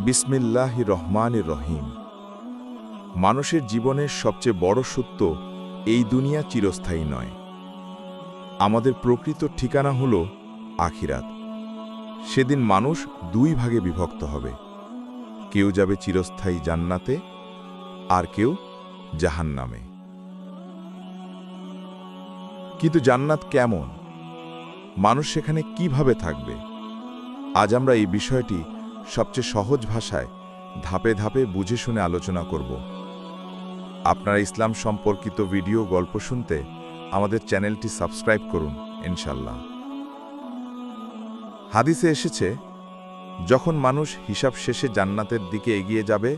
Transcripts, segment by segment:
বিসমিল্লাহির রহমানির রহিম। মানুষের জীবনের সবচেয়ে বড় সত্য, এই দুনিয়া চিরস্থায়ী নয়। আমাদের প্রকৃত ঠিকানা হল আখিরাত। সেদিন মানুষ দুই ভাগে বিভক্ত হবে, কেউ যাবে চিরস্থায়ী জান্নাতে, আর কেউ জাহান্নামে। কিন্তু জান্নাত কেমন? মানুষ সেখানে কিভাবে থাকবে? আজ আমরা এই বিষয়টি সবচেয়ে সহজ ভাষায় ধাপে ধাপে বুঝে শুনে আলোচনা করব। আপনারা ইসলাম সম্পর্কিত ভিডিও গল্প শুনতে আমাদের চ্যানেলটি সাবস্ক্রাইব করুন ইনশাল্লাহ। হাদিসে এসেছে, যখন মানুষ হিসাব শেষে জান্নাতের দিকে এগিয়ে যাবে,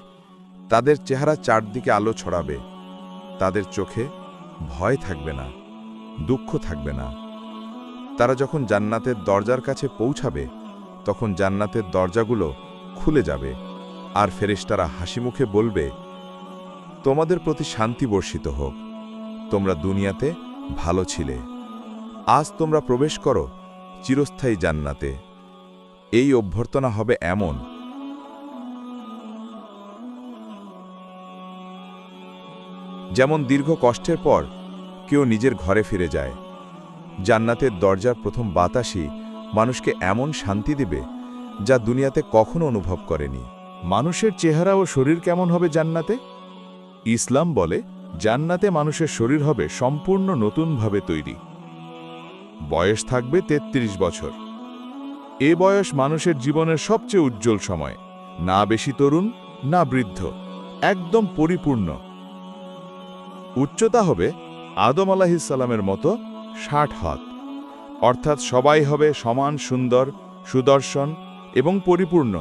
তাদের চেহারা চারদিকে আলো ছড়াবে, তাদের চোখে ভয় থাকবে না, দুঃখ থাকবে না। তারা যখন জান্নাতের দরজার কাছে পৌঁছাবে, তখন জান্নাতের দরজাগুলো খুলে যাবে, আর ফেরেশতারা হাসিমুখে বলবে, তোমাদের প্রতি শান্তি বর্ষিত হোক, তোমরা দুনিয়াতে ভালো ছিলে, আজ তোমরা প্রবেশ করো চিরস্থায়ী জান্নাতে। এই অভ্যর্থনা হবে এমন, যেমন দীর্ঘ কষ্টের পর কেউ নিজের ঘরে ফিরে যায়। জান্নাতের দরজার প্রথম বাতাসই মানুষকে এমন শান্তি দেবে যা দুনিয়াতে কখনো অনুভব করেনি। মানুষের চেহারা ও শরীর কেমন হবে জান্নাতে? ইসলাম বলে, জান্নাতে মানুষের শরীর হবে সম্পূর্ণ নতুনভাবে তৈরি। বয়স থাকবে ৩৩ বছর। এ বয়স মানুষের জীবনের সবচেয়ে উজ্জ্বল সময়, না বেশি তরুণ না বৃদ্ধ, একদম পরিপূর্ণ। উচ্চতা হবে আদম আলাইহিসসালামের মতো ৬০ হাত, অর্থাৎ সবাই হবে সমান সুন্দর, সুদর্শন এবং পরিপূর্ণ।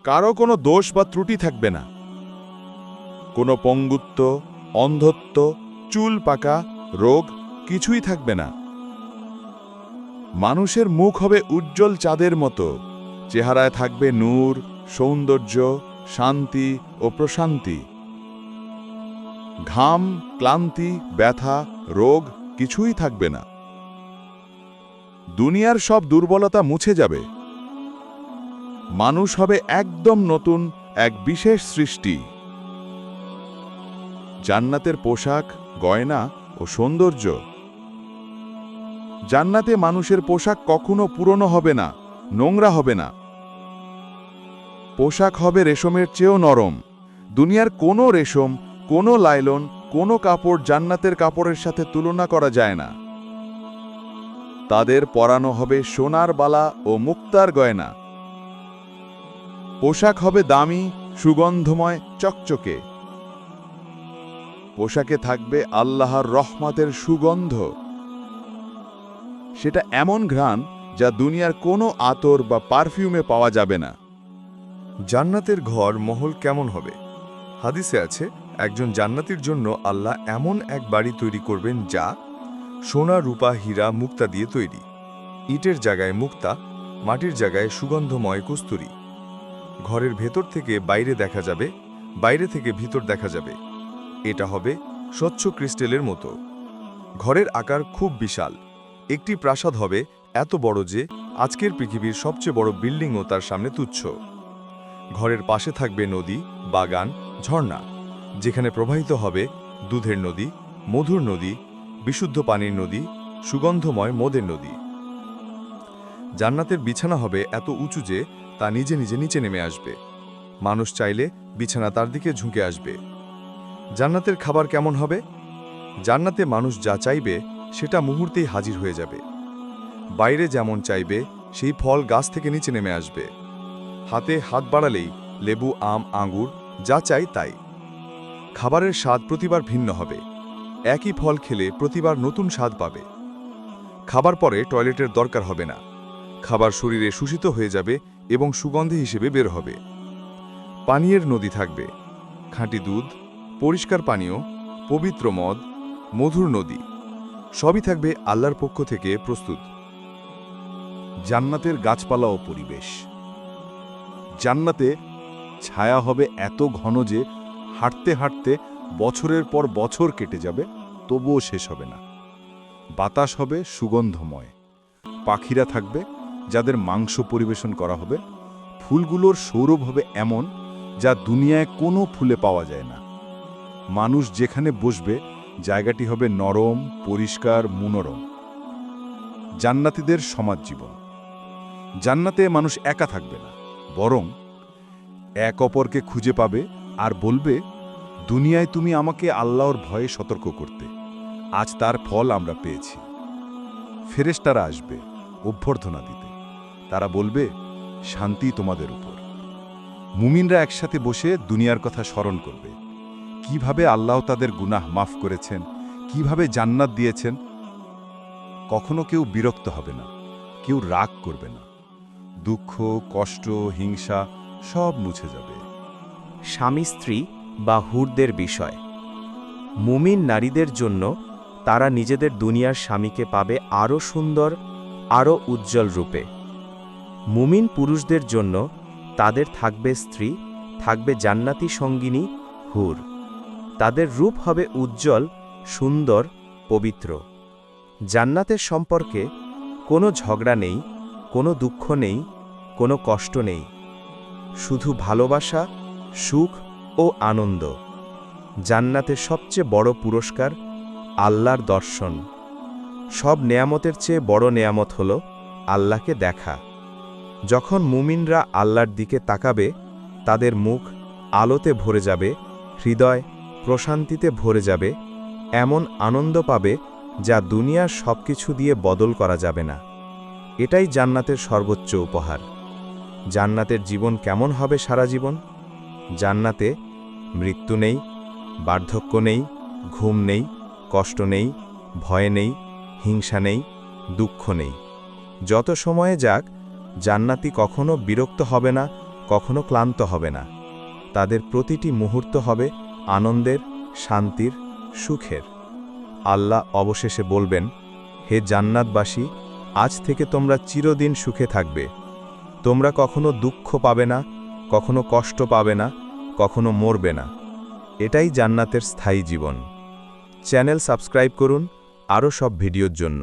কারো কোনো দোষ বা ত্রুটি থাকবে না। কোনো পঙ্গুত্ব, অন্ধত্ব, চুল পাকা, রোগ কিছুই থাকবে না। মানুষের মুখ হবে উজ্জ্বল চাঁদের মতো, চেহারায় থাকবে নূর, সৌন্দর্য, শান্তি ও প্রশান্তি। ঘাম, ক্লান্তি, ব্যথা, রোগ কিছুই থাকবে না। দুনিয়ার সব দুর্বলতা মুছে যাবে। মানুষ হবে একদম নতুন এক বিশেষ সৃষ্টি। জান্নাতের পোশাক, গয়না ও সৌন্দর্য। জান্নাতে মানুষের পোশাক কখনো পুরনো হবে না, নোংরা হবে না। পোশাক হবে রেশমের চেয়েও নরম। দুনিয়ার কোনো রেশম, কোনো লাইলন, কোনো কাপড় জান্নাতের কাপড়ের সাথে তুলনা করা যায় না। তাদের পরানো হবে সোনার বালা ও মুক্তার গয়না। পোশাক হবে দামি, সুগন্ধময়, চকচকে। পোশাকে থাকবে আল্লাহর রহমতের সুগন্ধ। সেটা এমন ঘ্রাণ যা দুনিয়ার কোনো আতর বা পারফিউমে পাওয়া যাবে না। জান্নাতের ঘর মহল কেমন হবে? হাদিসে আছে, একজন জান্নাতীর জন্য আল্লাহ এমন এক বাড়ি তৈরি করবেন যা সোনা, রূপা, হীরা, মুক্তা দিয়ে তৈরি। ইটের জায়গায় মুক্তা, মাটির জায়গায় সুগন্ধময় কস্তুরী। ঘরের ভেতর থেকে বাইরে দেখা যাবে, বাইরে থেকে ভিতর দেখা যাবে। এটা হবে স্বচ্ছ ক্রিস্টালের মতো। ঘরের আকার খুব বিশাল। একটি প্রাসাদ হবে এত বড় যে আজকের পৃথিবীর সবচেয়ে বড় বিল্ডিংও তার সামনে তুচ্ছ। ঘরের পাশে থাকবে নদী, বাগান, ঝর্ণা, যেখানে প্রবাহিত হবে দুধের নদী, মধুর নদী, বিশুদ্ধ পানির নদী, সুগন্ধময় মদের নদী। জান্নাতের বিছানা হবে এত উঁচু যে তা নিজে নিজে নিচে নেমে আসবে। মানুষ চাইলে বিছানা তার দিকে ঝুঁকে আসবে। জান্নাতের খাবার কেমন হবে? জান্নাতে মানুষ যা চাইবে সেটা মুহূর্তেই হাজির হয়ে যাবে। বাইরে যেমন চাইবে সেই ফল গাছ থেকে নিচে নেমে আসবে। হাতে হাত বাড়ালেই লেবু, আম, আঙ্গুর যা চাই তাই। খাবারের স্বাদ প্রতিবার ভিন্ন হবে। একই ফল খেলে প্রতিবার নতুন স্বাদ পাবে। খাবার পরে টয়লেটের দরকার হবে না। খাবার শরীরে শোষিত হয়ে যাবে এবং সুগন্ধি হিসেবে বের হবে। পানীয়ের নদী থাকবে, খাঁটি দুধ, পরিষ্কার পানীয়, পবিত্র মদ, মধুর নদী, সবই থাকবে আল্লাহর পক্ষ থেকে প্রস্তুত। জান্নাতের গাছপালা ও পরিবেশ। জান্নাতে ছায়া হবে এত ঘন যে হাঁটতে হাঁটতে বছরের পর বছর কেটে যাবে, তবুও শেষ হবে না। বাতাস হবে সুগন্ধময়। পাখিরা থাকবে যাদের মাংস পরিবেশন করা হবে, ফুলগুলোর সৌরভ হবে এমন যা দুনিয়ায় কোনো ফুলে পাওয়া যায় না। মানুষ যেখানে বসবে জায়গাটি হবে নরম, পরিষ্কার, মনোরম। জান্নাতীদের সমাজ জীবন। জান্নাতে মানুষ একা থাকবে না, বরং এক অপরকে খুঁজে পাবে আর বলবে, দুনিয়ায় তুমি আমাকে আল্লাহর ভয়ে সতর্ক করতে, আজ তার ফল আমরা পেয়েছি। ফেরেশতারা আসবে অভ্যর্থনা দিতে। তারা বলবে, শান্তি তোমাদের উপর। মুমিনরা একসাথে বসে দুনিয়ার কথা স্মরণ করবে, কিভাবে আল্লাহ তাদের গুনাহ মাফ করেছেন, কিভাবে জান্নাত দিয়েছেন। কখনো কেউ বিরক্ত হবে না, কেউ রাগ করবে না। দুঃখ, কষ্ট, হিংসা সব মুছে যাবে। স্বামী স্ত্রী বা হুরদের বিষয়। মুমিন নারীদের জন্য তারা নিজেদের দুনিয়ার স্বামীকে পাবে আরও সুন্দর, আরও উজ্জ্বল রূপে। মুমিন পুরুষদের জন্য তাদের থাকবে স্ত্রী, থাকবে জান্নাতি সঙ্গিনী হুর। তাদের রূপ হবে উজ্জ্বল, সুন্দর, পবিত্র। জান্নাতের সম্পর্কে কোনো ঝগড়া নেই, কোনো দুঃখ নেই, কোনো কষ্ট নেই, শুধু ভালোবাসা, সুখ ও আনন্দ। জান্নাতের সবচেয়ে বড় পুরস্কার আল্লাহর দর্শন। সব নেয়ামতের চেয়ে বড় নেয়ামত হল আল্লাহকে দেখা। যখন মুমিনরা আল্লাহর দিকে তাকাবে, তাদের মুখ আলোতে ভরে যাবে, হৃদয় প্রশান্তিতে ভরে যাবে, এমন আনন্দ পাবে যা দুনিয়ার সবকিছু দিয়ে বদল করা যাবে না। এটাই জান্নাতের সর্বোচ্চ উপহার। জান্নাতের জীবন কেমন হবে সারা জীবন? জান্নাতে মৃত্যু নেই, বার্ধক্য নেই, ঘুম নেই, কষ্ট নেই, ভয় নেই, হিংসা নেই, দুঃখ নেই। যত সময়ে যাক, জান্নাতি কখনো বিরক্ত হবে না, কখনো ক্লান্ত হবে না। তাদের প্রতিটি মুহূর্ত হবে আনন্দের, শান্তির, সুখের। আল্লাহ অবশেষে বলবেন, হে জান্নাতবাসী, আজ থেকে তোমরা চিরদিন সুখে থাকবে। তোমরা কখনো দুঃখ পাবে না, কখনো কষ্ট পাবে না, কখনো মরবে না। এটাই জান্নাতের স্থায়ী জীবন। চ্যানেল সাবস্ক্রাইব করুন আরও সব ভিডিওর জন্য।